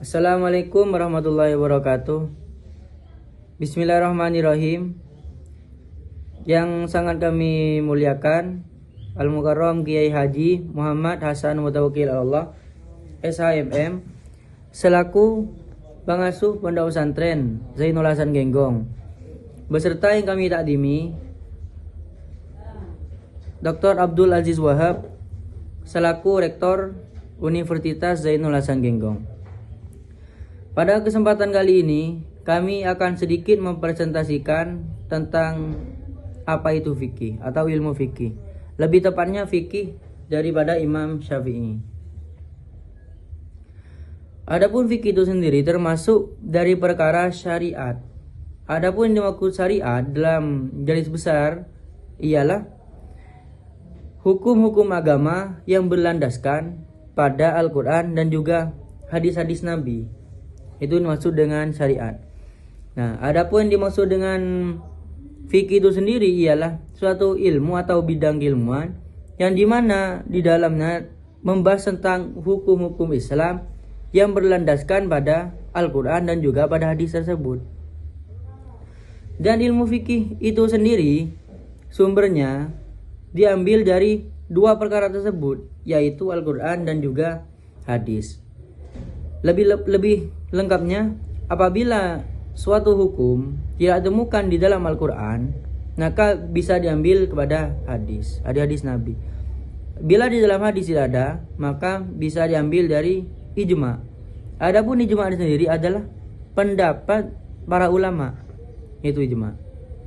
Assalamualaikum warahmatullahi wabarakatuh. Bismillahirrahmanirrahim. Yang sangat kami muliakan Al-Mukarram Kiai Haji Muhammad Hasan Mutawakkil Allah SHMM selaku pengasuh Pondok Pesantren Zainul Hasan Genggong, beserta yang kami takdimi Dr. Abdul Aziz Wahab selaku Rektor Universitas Zainul Hasan Genggong. Pada kesempatan kali ini, kami akan sedikit mempresentasikan tentang apa itu fikih atau ilmu fikih. Lebih tepatnya fikih daripada Imam Syafi'i. Adapun fikih itu sendiri termasuk dari perkara syariat. Adapun yang dimaksud syariat dalam garis besar ialah hukum-hukum agama yang berlandaskan pada Al-Quran dan juga hadis-hadis Nabi. Itu dimaksud dengan syariat. Nah, adapun yang dimaksud dengan fikih itu sendiri ialah suatu ilmu atau bidang ilmuwan yang dimana di dalamnya membahas tentang hukum-hukum Islam yang berlandaskan pada Al-Quran dan juga pada hadis tersebut. Dan ilmu fikih itu sendiri sumbernya diambil dari dua perkara tersebut, yaitu Al-Quran dan juga hadis. Lebih lengkapnya, apabila suatu hukum tidak ditemukan di dalam Al-Quran, maka bisa diambil kepada hadis Nabi. Bila di dalam hadis tidak ada, maka bisa diambil dari ijma. Adapun ijma sendiri adalah pendapat para ulama, itu ijma.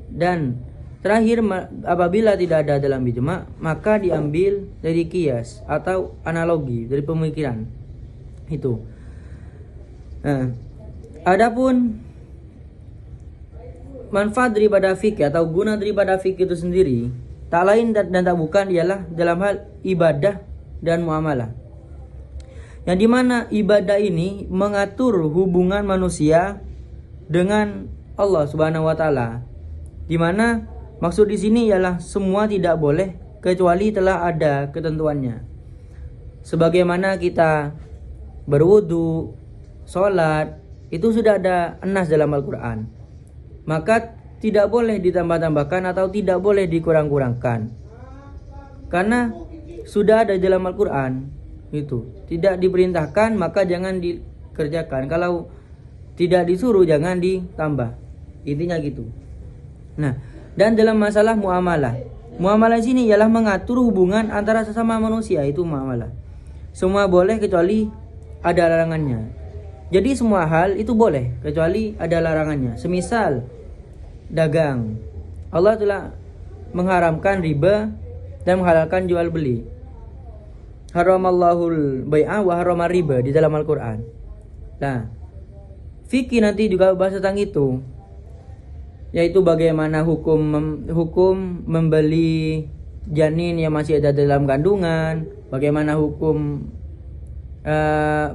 Dan terakhir, apabila tidak ada dalam ijma, maka diambil dari qiyas atau analogi dari pemikiran itu. Nah, adapun manfaat daripada fikih atau guna daripada fikih itu sendiri tak lain dan tak bukan ialah dalam hal ibadah dan muamalah. Yang dimana ibadah ini mengatur hubungan manusia dengan Allah Subhanahu wa taala. Dimana maksud di sini ialah semua tidak boleh kecuali telah ada ketentuannya. Sebagaimana kita berwudu, sholat, itu sudah ada nas dalam Al-Quran. Maka tidak boleh ditambah-tambahkan atau tidak boleh dikurang-kurangkan. Karena sudah ada dalam Al-Quran. Itu tidak diperintahkan maka jangan dikerjakan. Kalau tidak disuruh jangan ditambah. Intinya gitu. Nah, dan dalam masalah muamalah. Muamalah sini ialah mengatur hubungan antara sesama manusia, itu muamalah. Semua boleh kecuali ada larangannya. Jadi semua hal itu boleh kecuali ada larangannya. Semisal dagang, Allah telah mengharamkan riba dan menghalalkan jual beli. Haramallahul bai'a wa haramar riba di dalam Al-Quran. Nah, fikih nanti juga bahas tentang itu, yaitu bagaimana hukum membeli janin yang masih ada dalam kandungan, bagaimana hukum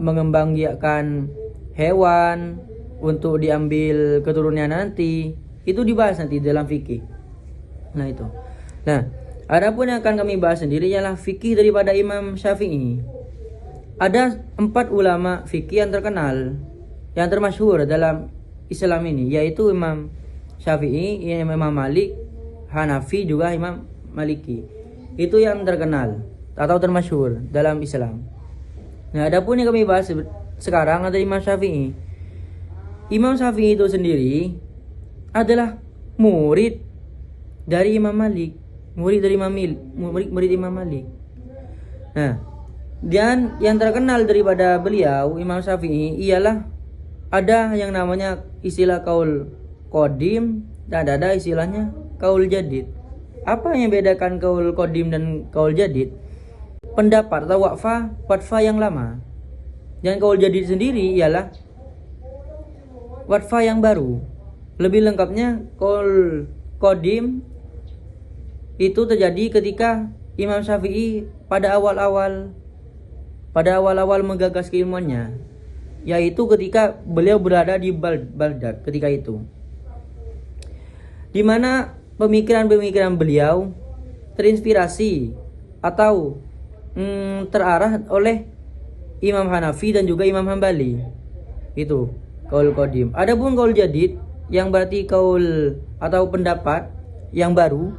mengembangbiakkan hewan untuk diambil keturunannya nanti, itu dibahas nanti dalam fikih. Nah itu. Nah, adapun yang akan kami bahas sendiri ialah fikih daripada Imam Syafi'i. Ada 4 ulama fikih yang terkenal, yang termasyhur dalam Islam ini, yaitu Imam Syafi'i, Imam Malik, Hanafi, juga Imam Maliki. Itu yang terkenal atau termasyhur dalam Islam. Nah, adapun yang kami bahas sekarang adalah Imam Syafi'i. Imam Syafi'i itu sendiri adalah murid dari Imam Malik, murid Imam Malik. Nah, dan yang terkenal daripada beliau Imam Syafi'i ialah ada yang namanya istilah kaul qadim dan ada istilahnya kaul jadid. Apa yang membedakan kaul qadim dan kaul jadid? Pendapat atau fatwa yang lama. Dan kaul jadid sendiri ialah fatwa yang baru. Lebih lengkapnya, kaul qadim itu terjadi ketika Imam Syafi'i pada awal-awal menggagas keilmuannya, yaitu ketika beliau berada di Baghdad ketika itu, di mana pemikiran-pemikiran beliau terinspirasi atau terarah oleh Imam Hanafi dan juga Imam Hambali. Itu kaul qadim. Adapun kaul jadid yang berarti kaul atau pendapat yang baru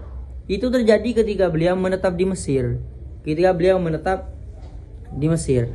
itu terjadi ketika beliau menetap di Mesir. Ketika beliau menetap di Mesir.